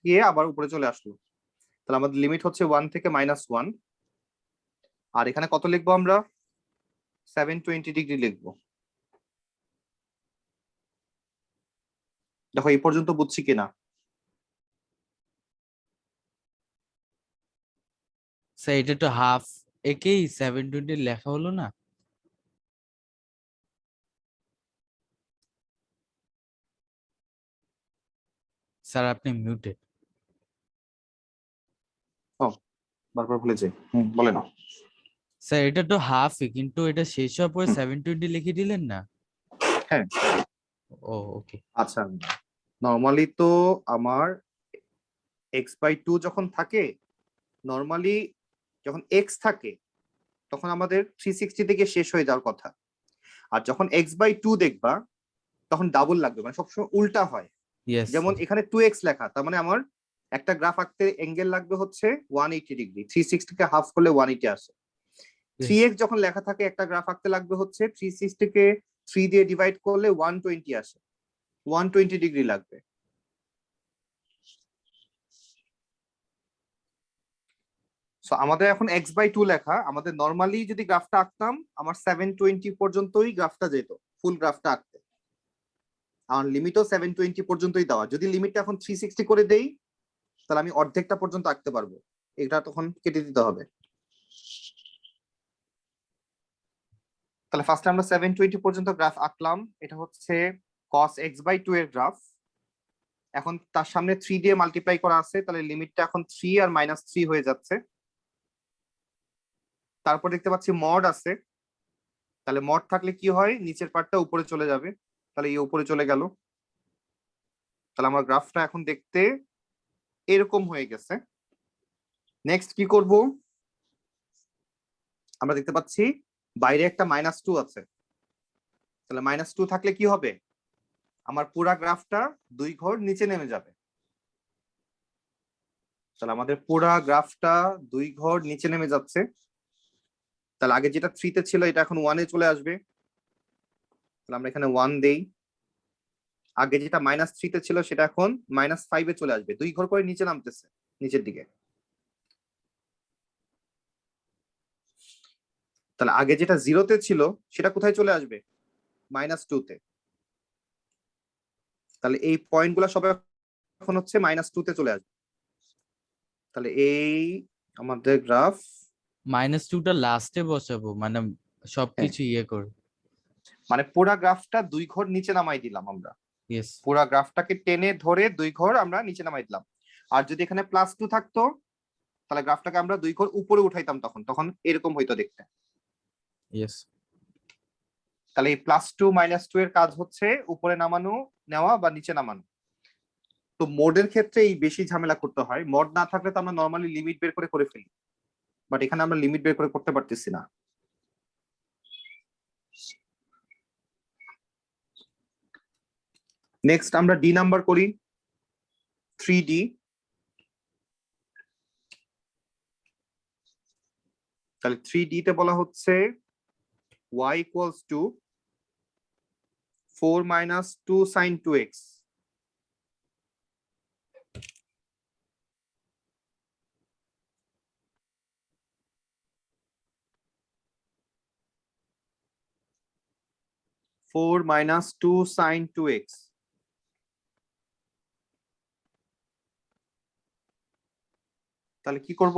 গিয়ে আবার উপরে চলে আসলো। তাহলে আমাদের লিমিট হচ্ছে 1 থেকে -1। আর এখানে কত লিখবো আমরা? 720 ডিগ্রি লিখবো। দেখো এই পর্যন্ত বুঝছি কিনা? স্যার এটা তো হাফ, একেই 720 লেখা হলো না? স্যার আপনি মিউটেড। বারবার ভুলে যাই। বলে না। স্যার এটা তো হাফই, কিন্তু এটা শেষ হওয়ার পরে হুম। 720 লিখে দিলেন না? হ্যাঁ। ও ওকে। আচ্ছা, নর্মালি তো আমার x/2 যখন থাকে, নর্মালি যখন x থাকে তখন আমাদের 360 থেকে শেষ হয়ে যাওয়ার কথা। আর যখন x/2 দেখবা তখন ডাবল লাগবে, মানে সবসময় উল্টা হয়। ইয়েস যেমন স্যার। এখানে 2x লেখা, তার মানে আমার একটা গ্রাফ আঁকতে অ্যাঙ্গেল লাগবে হচ্ছে 180 ডিগ্রি। 360 কে হাফ করলে 180 আসে। 3x যখন লেখা থাকে একটা গ্রাফ আঁকতে লাগবে হচ্ছে 360 কে 3 দিয়ে ডিভাইড করলে 120 আসে। 120 ডিগ্রি লাগবে। সো আমাদের এখন x/2 লেখা, আমাদের নর্মালি যদি গ্রাফটা আঁকতাম আমার 720 পর্যন্তই গ্রাফটা যেত, ফুল গ্রাফটা আঁকতে। আমার লিমিটও 720 পর্যন্তই দেওয়া। যদি লিমিটটা এখন 360 করে দেই, তাহলে আমি অর্ধেকটা পর্যন্ত আঁকতে পারবো। এটা তখন কেটে দিতে হবে। তাহলে ফার্স্টে আমরা 720 পর্যন্ত গ্রাফ আঁকলাম। এটা হচ্ছে cos x/2 এর গ্রাফ। এখন তার সামনে 3 দিয়ে মাল্টিপ্লাই করা আছে, তাহলে লিমিটটা এখন 3 আর -3 হয়ে যাচ্ছে। তারপর দেখতে পাচ্ছি মড আছে, তাহলে মড থাকলে কি হয়? নিচের পার্টটা উপরে চলে যাবে, তাহলে এই উপরে চলে গেল। তাহলে আমার গ্রাফটা এখন দেখতে এরকম হয়ে গেছে। নেক্সট কি করব? আমরা দেখতে পাচ্ছি বাইরে একটা -2 আছে, তাহলে -2 থাকলে কি হবে? আমার পুরা গ্রাফটা 2 ঘর নিচে নেমে যাবে। তাহলে আমাদের পুরা গ্রাফটা 2 ঘর নিচে নেমে যাচ্ছে। তাহলে আগে যেটা 3 তে ছিল এটা এখন 1 এ চলে আসবে। তাহলে আমরা এখানে 1 দেই। আগে যেটা -3 তে ছিল সেটা এখন -5 এ চলে আসবে, 2 ঘর করে নিচে নামতেছে নিচের দিকে। তাহলে আগে যেটা 0 তে ছিল সেটা কোথায় চলে আসবে? -2 তে। তাহলে এই পয়েন্ট গুলা সব এখন হচ্ছে -2 তে চলে আসবে। তাহলে এই আমাদের গ্রাফ, -2টা লাস্টে বসাবো, মানে সবকিছু ইয়ে করে। মানে পুরা গ্রাফটা 2 ঘর নিচে নামাই দিলাম আমরা। ইয়েস। পুরা গ্রাফটাকে টেনে ধরে 2 ঘর আমরা নিচে নামাই দিলাম। আর যদি এখানে +2 থাকতো, তাহলে গ্রাফটাকে আমরা 2 ঘর উপরে উঠাইতাম, তখন তখন এরকম হইতো দেখতে। ইয়েস। তাহলে এই +2 -2 এর কাজ হচ্ছে উপরে নামানো, নেওয়া বা নিচে নামানো। তো মোডের ক্ষেত্রে এই বেশি ঝামেলা করতে হয়। মোড না থাকলে তো আমরা নর্মালি লিমিট বের করে ফেলি, বাট এখানে আমরা লিমিট বের করে করতে পারতেছি না। নেক্সট আমরা ডি নাম্বার করি, 3D। তাহলে 3D তে বলা হচ্ছে y equals to 4 - 2 sin 2x। -4 - 2 sin 2x। তাহলে কি করব?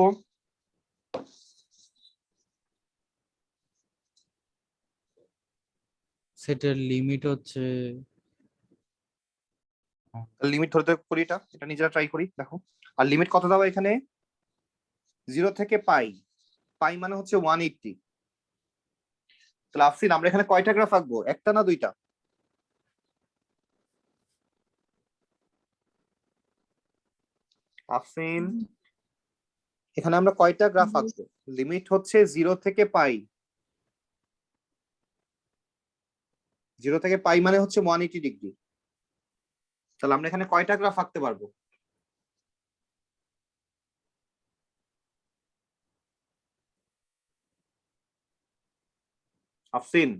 সেটার লিমিট হচ্ছে লিমিট ধরতে করি, এটা নিজেরা ট্রাই করি, দেখো। আর লিমিট কত দেওয়া এখানে? 0 থেকে পাই, পাই মানে হচ্ছে 180। তাহলে আফসিন আমরা এখানে কয়টা গ্রাফ আঁকবো, একটা না দুইটা? আফসিন এখানে আমরা কয়টা গ্রাফ আঁকবো? লিমিট হচ্ছে 0 থেকে পাই, 0 থেকে পাই মানে হচ্ছে 180 ডিগ্রি। তাহলে আমরা এখানে কয়টা গ্রাফ আঁকতে পারবো? আফসিন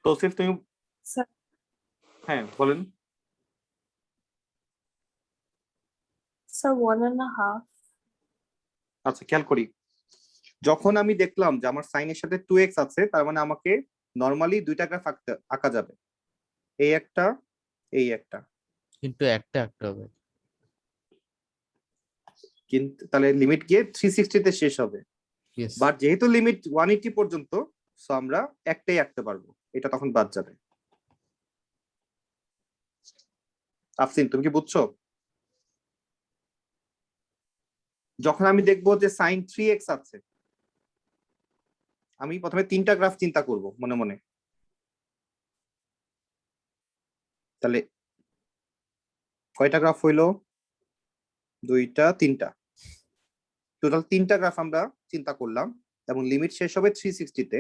তৌসিফ তুমি, Sir, হ্যাঁ বলেন। sir, 1.5. আচ্ছা খেয়াল করি, যখন আমি দেখলাম যে আমার সাইনের সাথে 2x আছে, তার মানে আমাকে নরমালি দুইটা গ্রাফ আঁকা যাবে, এই একটা, এই একটা। কিন্তু একটা হবে। কিন্তু তাহলে লিমিট গিয়ে 360 তে শেষ হবে। Yes. বাট যেহেতু লিমিট 180 পর্যন্ত, সো আমরা একটাই আঁকতে পারবো, এটা তখন বাদ যাবে। আফসিন তুমি কি বুঝছো? যখন আমি দেখবো যে সাইন 3x আছে, আমি প্রথমে তিনটা গ্রাফ চিন্তা করব মনে মনে। তাহলে কয়টা গ্রাফ হইলো? দুইটা, তিনটা, টোটাল তিনটা গ্রাফ আমরা চিন্তা করলাম, এবং লিমিট শেষ হবে 360 তে।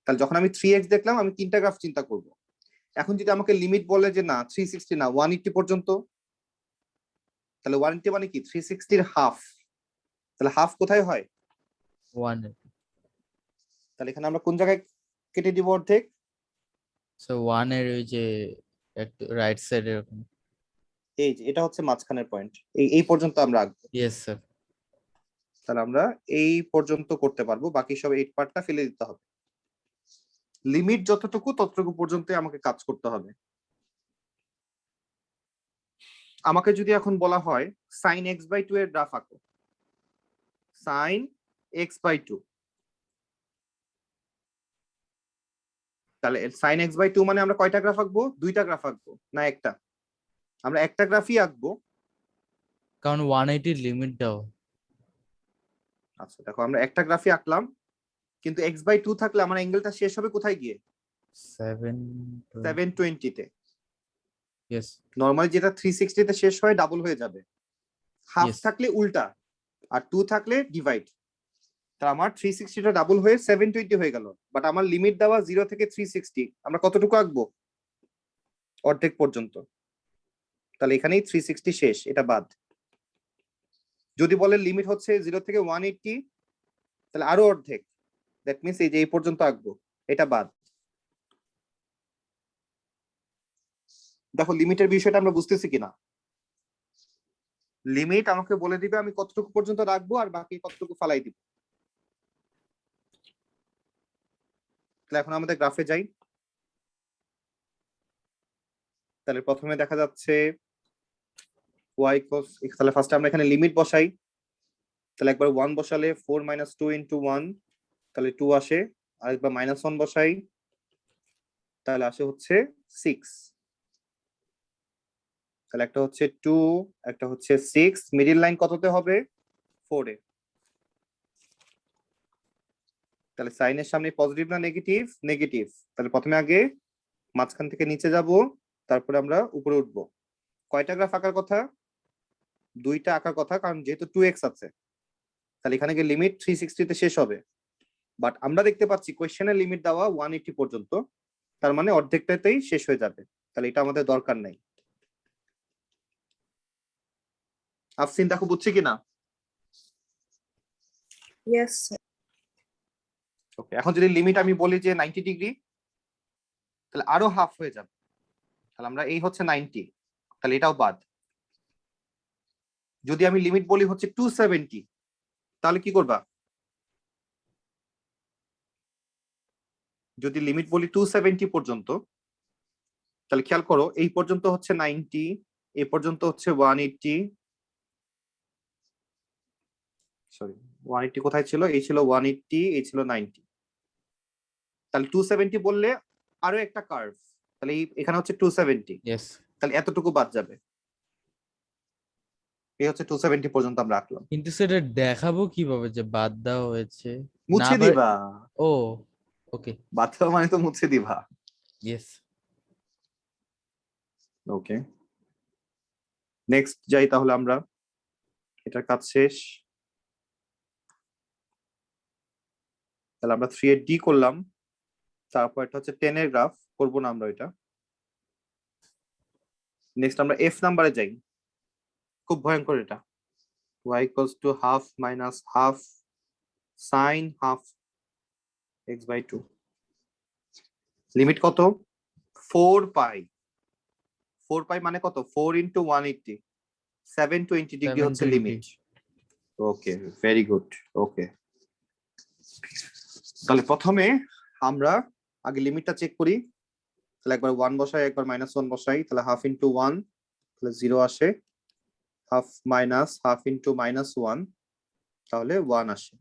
তাহলে যখন আমি 3x দেখলাম, আমি তিনটা গ্রাফ চিন্তা করব। এখন যদি আমাকে লিমিট বলে যে না 360 না 180 পর্যন্ত, তাহলে 180 মানে কি 360 এর হাফ। তাহলে হাফ কোথায় হয়? 180. তাহলে এখানে আমরা কোন জায়গায় কেটে দিব অর্ধেক? So 1 এর ওই যে একটু রাইট সাইড এরকম। এই যে এটা হচ্ছে মাঝখানের পয়েন্ট, এই পর্যন্ত আমরা আঁকবো। Yes sir. তাহলে আমরা এই পর্যন্ত করতে পারবো, বাকি সব 8 পার্টটা ফেলে দিতে হবে। লিমিট যতটুকু ততটুকু পর্যন্ত আমাকে কাজ করতে হবে। আমাকে যদি এখন বলা হয় sin x/2 এর গ্রাফ আঁকো, sin x/2, তাহলে sin x/2 মানে আমরা কয়টা গ্রাফ আঁকবো? দুইটা গ্রাফ আঁকবো না একটা? আমরা একটা গ্রাফই আঁকবো। কারণ 180 লিমিট দাও। আচ্ছা দেখো, আমরা একটা গ্রাফই আঁকলাম, কিন্তু x/2 থাকলে আমার অ্যাঙ্গেলটা শেষ হবে কোথায় গিয়ে? 720 তে। Yes. নরমালি যেটা 360 তে শেষ হয় ডাবল হয়ে যাবে। Half Yes. থাকলে উল্টা, আর 2 থাকলে ডিভাইড। তাহলে আমার 360 টা ডাবল হয়ে 720 হয়ে গেল। বাট আমার লিমিট দেওয়া 0 থেকে 360, আমরা কতটুকু আঁকবো? অর্ধেক পর্যন্ত। তাহলে এখানেই 360 শেষ, এটা বাদ। যদি বলে লিমিট হচ্ছে 0 থেকে 180, তাহলে আরো অর্ধেক, দ্যাট মিন্স এই যে এই পর্যন্ত আঁকবো, এটা বাদ। দেখো লিমিটের বিষয়টা আমরা বুঝতেছি কিনা। লিমিট আমাকে বলে দিবে আমি কতটুকু পর্যন্ত রাখবো আর বাকি কতটুকু ফালাই দিব। তাহলে এখন আমাদের গ্রাফে যাই। তাহলে প্রথমে দেখা যাচ্ছে y cos x, তাহলে ফার্স্টে আমরা এখানে লিমিট বসাই। তাহলে একবার 1 বসালে 4 - 2 × 1, তাহলে 2 আসে। আর একবার -1 বসাই, তাহলে আসে হচ্ছে 6। তাহলে একটা হচ্ছে 2, একটা হচ্ছে 6, মিডল লাইন কততে হবে? 4 এ। তাহলে সাইনের সামনে পজিটিভ না নেগেটিভ? নেগেটিভ। তাহলে প্রথমে আগে মাঝখান থেকে নিচে যাব, তারপরে আমরা উপরে উঠবো। কয়টা গ্রাফ আঁকার কথা? দুইটা আঁকার কথা, কারণ যেহেতু 2x আছে, তাহলে এখানে গিয়ে লিমিট 360 তে শেষ হবে। বাট আমরা দেখতে পাচ্ছি কোয়েশ্চেনের লিমিট দেওয়া 180 পর্যন্ত, তার মানে অর্ধেকটাতেই শেষ হয়ে যাবে। তাহলে এটা আমাদের দরকার নাই। আফসিন দেখো বুঝছি কিনা? Yes, sir. ওকে, এখন যদি লিমিট আমি বলি যে 90 ডিগ্রি, তাহলে আরো হাফ হয়ে যাবে। তাহলে আমরা এই হচ্ছে 90, তাহলে এটাও বাদ। যদি আমি লিমিট বলি হচ্ছে 270, তাহলে কি করবা? যদি লিমিট বলি 270 পর্যন্ত, তাহলে খেয়াল করো এই পর্যন্ত হচ্ছে 90, এই পর্যন্ত হচ্ছে 180, সরি 180 কোথায় ছিল? এই ছিল 180, এই ছিল 90। তাহলে 270 বললে আরো একটা কার্ভ, তাহলে এখানে হচ্ছে 270, ইয়েস। তাহলে এতটুকু বাদ যাবে। এই হচ্ছে 270 পর্যন্ত আমরা রাখলাম। কিন্তু সেটা দেখাবো কিভাবে যে বাদ দেওয়া হয়েছে? না মুছে আবার দিবা, ও ওকে বাদ দেওয়া মানে তো মুছে দিবা। ইয়েস। ওকে, নেক্সট যাই তাহলে আমরা, এটার কাজ শেষ। তাহলে আমরা 3 এর ডি করলাম, তারপর এটা হচ্ছে 10 এর গ্রাফ করবো না আমরা এটা। নেক্সট আমরা এফ নাম্বারে যাই, খুব ভয়ঙ্কর এটা। y equals to half minus half sin half x by 2, limit কত? 4 পাই। 4 পাই মানে কত? 4 into 180, 720 ডিগ্রি হচ্ছে 720 লিমিট। ওকে, ভেরি গুড। ওকে, তাহলে প্রথমে আমরা আগে লিমিটটা চেক করি। তাহলে একবার 1 বসাই, একবার -1 বসাই, তাহলে হাফ ইন্টু 1, তাহলে 0 আসে। হাফ মাইনাস হাফ ইন্টু -1, তাহলে 1 আসে।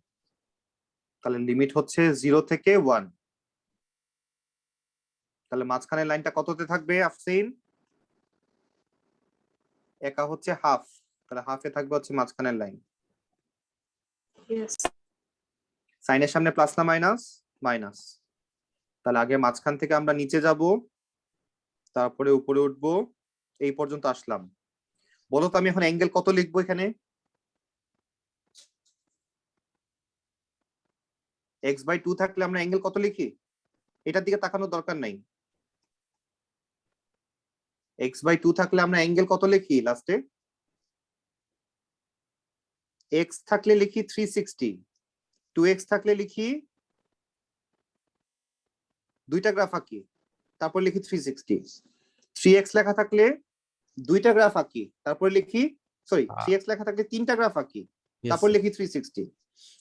তাহলে লিমিট হচ্ছে 0 থেকে 1। তাহলে মাঝখানের লাইনটা কততে থাকবে আফসিন? একা হচ্ছে হাফ, তাহলে হাফে থাকবে হচ্ছে মাঝখানের লাইন। Yes. সাইনের সামনে প্লাস না মাইনাস? মাইনাস। তাহলে আগে মাঝখান থেকে আমরা নিচে যাব, তারপরে উপরে উঠবো, এই পর্যন্ত আসলাম। বলো তো আমি এখন অ্যাঙ্গেল কত লিখবো এখানে? x/2 থাকলে আমরা অ্যাঙ্গেল কত লিখি? এটার দিকে তাকানোর দরকার নাই। x/2 থাকলে আমরা অ্যাঙ্গেল কত লিখি লাস্টে? x থাকলে লিখি 360, 2x থাকলে লিখি, দুইটা গ্রাফ আঁকি, তারপর লিখি 360। 3x লেখা থাকলে দুইটা গ্রাফ আঁকি, তারপর লিখি, সরি 3x লেখা থাকলে তিনটা গ্রাফ আঁকি, তারপর লিখি 360।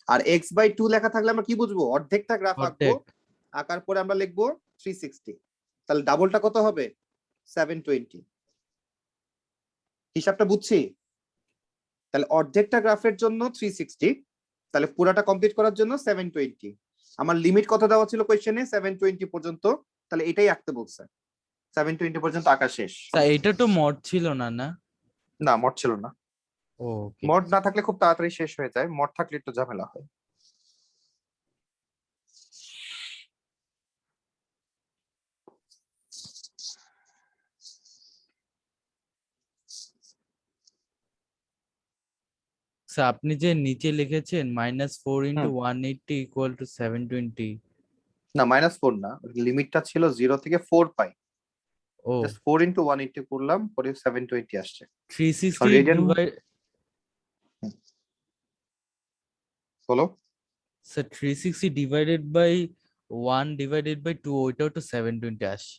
আর x/2 লেখা থাকলে আমরা কি বুঝবো? অর্ধেকটা গ্রাফ আঁকবো, আঁকার পরে আমরা লিখবো 360। তাহলে ডাবলটা কত হবে? 720। হিসাবটা বুঝছি? তাহলে অর্ধেকটা গ্রাফের জন্য 360, তাহলে পুরাটা কমপ্লিট করার জন্য 720। আমার লিমিট কত দেওয়া ছিল কোশ্চেনে? 720 পর্যন্ত, তাহলে এটাই আঁকতে বলছে। 720 পর্যন্ত আঁকা শেষ। এটা তো মড ছিল না না? না, মড ছিল না। ওকে। মড না থাকলে খুব তাড়াতাড়ি শেষ হয়ে যায়, মড থাকলে একটু ঝামেলা হয়। আপনি যে নিচে লিখেছেন -4 into 180 equal to 720। না, -4 না, লিমিটটা ছিল 0 থেকে 4 পাই। ও জাস্ট 4 into 180 করলাম, পরে 720 আসছে। 360 ডিভাইড বলো। Sir 360 divided by 1 divided by 2, ওইটাও তো 720 আসে।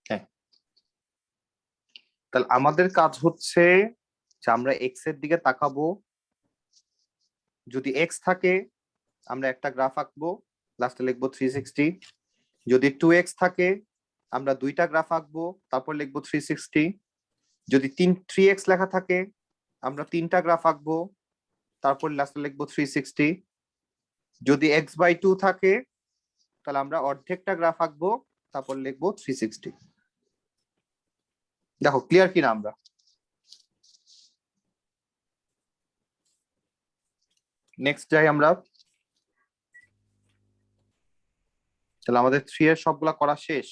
হ্যাঁ, তাহলে আমাদের কাজ হচ্ছে যে আমরা এক্স এর দিকে তাকাবো, যদি এক্স থাকে আমরা একটা গ্রাফ আঁকবো, লাস্টে লিখবো 360। যদি 2x থাকে আমরা দুইটা গ্রাফ আঁকবো, তারপর লিখবো 360। যদি 3x লেখা থাকে আমরা তিনটা গ্রাফ আঁকবো, তারপর লাস্টে লিখবো 360। যদি x/2 থাকে তাহলে আমরা অর্ধেকটা গ্রাফ আঁকবো, তারপর লিখবো 360। দেখো ক্লিয়ার কিনা আমরা? নেক্সট যাই আমরা। তাহলে আমাদের 3 এর সবগুলা করা শেষ।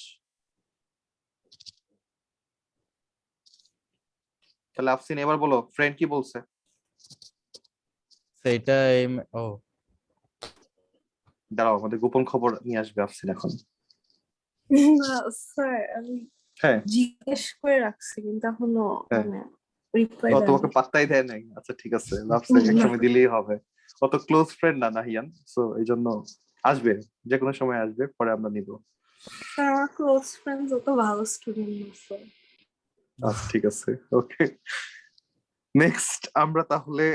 তাহলে আফসিন এবার বলো ফ্রেন্ড কি বলছে। সেটা ও দাঁড়াও, আমাদের গোপন খবর নিয়ে আসবে আফসিন এখন। না স্যার, আমি হ্যাঁ জিজ্ঞেস করে রাখছি কিন্তু এখনো হ্যাঁ। মানে রিপ্লাই ও দেয়নি। তোমাকে পাত্তাই দেয় নাই? আচ্ছা ঠিক আছে, ভাবছে একসময় দিলেই হবে। অত ক্লোজ ফ্রেন্ড না নাহিয়ান, সো এই জন্য আসবে, যে কোনো সময় আসবে, পরে আমরা নিব। স্যার আমার ক্লোজ ফ্রেন্ড যত ভালো স্টুডেন্ট না স্যার। আচ্ছা ঠিক আছে, ওকে। নেক্সট আমরা তাহলে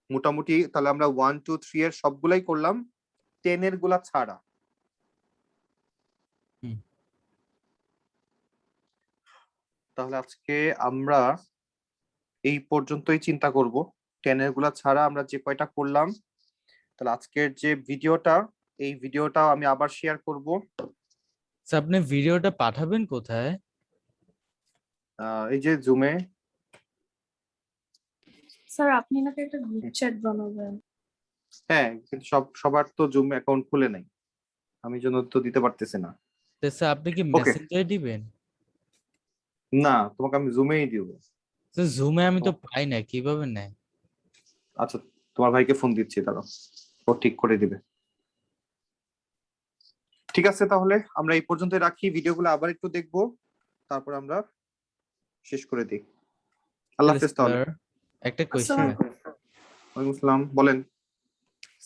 মোটামুটি তাহলে আমরা 1 2 3 এর সবগুলাই করলাম, 10 এর গুলা ছাড়া। তাহলে আজকে আমরা এই পর্যন্তই চিন্তা করব। 10 এর গুলা ছাড়া আমরা যে কয়টা করলাম তাহলে আজকের যে ভিডিওটা, এই ভিডিওটা আমি আবার শেয়ার করব। স্যার আপনি ভিডিওটা পাঠাবেন কোথায়? এই যে জুমে। স্যার আপনি নাকি একটা গ্রুপ চ্যাট বানাবেন। হ্যাঁ, কিন্তু সবার তো জুম অ্যাকাউন্ট খুলে নাই, আমি জন্য তো দিতে পারতেছি না। তো স্যার আপনি কি Okay. মেসেঞ্জারে দিবেন? না, তোমাকে আমি জুমেই দিব। স্যার জুমে আমি তো পাই না, কিভাবে নেয়? আচ্ছা, তোমার ভাইকে ফোন দিচ্ছি, দাঁড়াও, ও ঠিক করে দিবে। ঠিক আছে, তাহলে আমরা এই পর্যন্ত রাখি, ভিডিওগুলো আবার একটু দেখবো, তারপর আমরা শেষ করে দিই। আল্লাহ হাফেজ। তাহলে স্যার একটা কোয়েশ্চেন আসসালামু আছে। ওয়ালাইকুম আসসালাম, বলেন।